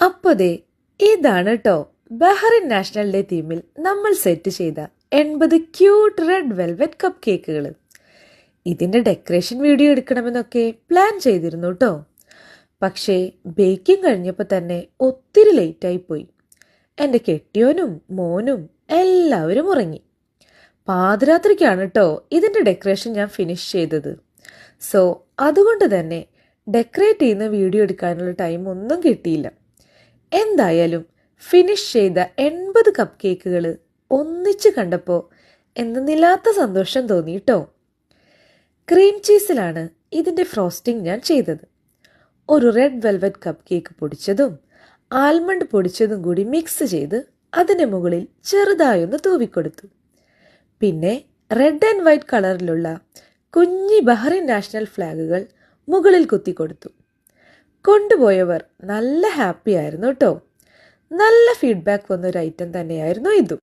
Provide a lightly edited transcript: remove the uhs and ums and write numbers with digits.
അപ്പോൾ ദേ ഇതാണ് കേട്ടോ ബഹ്റിൻ നാഷണൽ ഡേ തീമിൽ നമ്മൾ സെറ്റ് ചെയ്ത 80 ക്യൂട്ട് റെഡ് വെൽവെറ്റ് കപ്പ് കേക്കുകൾ. ഇതിൻ്റെ ഡെക്കറേഷൻ വീഡിയോ എടുക്കണമെന്നൊക്കെ പ്ലാൻ ചെയ്തിരുന്നു കേട്ടോ. പക്ഷേ ബേക്കിംഗ് കഴിഞ്ഞപ്പോൾ തന്നെ ഒത്തിരി ലേറ്റായി പോയി. എൻ്റെ കെട്ടിയോനും മോനും എല്ലാവരും ഉറങ്ങി. പാതിരാത്രിക്കാണ് കേട്ടോ ഇതിൻ്റെ ഡെക്കറേഷൻ ഞാൻ ഫിനിഷ് ചെയ്തത്. സോ അതുകൊണ്ട് തന്നെ ഡെക്കറേറ്റ് ചെയ്യുന്ന വീഡിയോ എടുക്കാനുള്ള ടൈം ഒന്നും കിട്ടിയില്ല. എന്തായാലും ഫിനിഷ് ചെയ്ത 80 കപ്പ് കേക്കുകൾ ഒന്നിച്ച് കണ്ടപ്പോൾ എന്തെന്നില്ലാത്ത സന്തോഷം തോന്നി കേട്ടോ. ക്രീം ചീസിലാണ് ഇതിൻ്റെ ഫ്രോസ്റ്റിംഗ് ഞാൻ ചെയ്തത്. ഒരു റെഡ് വെൽവെറ്റ് കപ്പ് കേക്ക് പൊടിച്ചതും ആൽമണ്ട് പൊടിച്ചതും കൂടി മിക്സ് ചെയ്ത് അതിൻ്റെ മുകളിൽ ചെറുതായൊന്ന് തൂവിക്കൊടുത്തു. പിന്നെ റെഡ് ആൻഡ് വൈറ്റ് കളറിലുള്ള കുഞ്ഞി ബഹ്റിൻ നാഷണൽ ഫ്ലാഗുകൾ മുകളിൽ കുത്തിക്കൊടുത്തു. കൊണ്ടുപോയവർ നല്ല ഹാപ്പി ആയിരുന്നു കേട്ടോ. നല്ല ഫീഡ്ബാക്ക് വന്നൊരു ഐറ്റം തന്നെയായിരുന്നു ഇതും.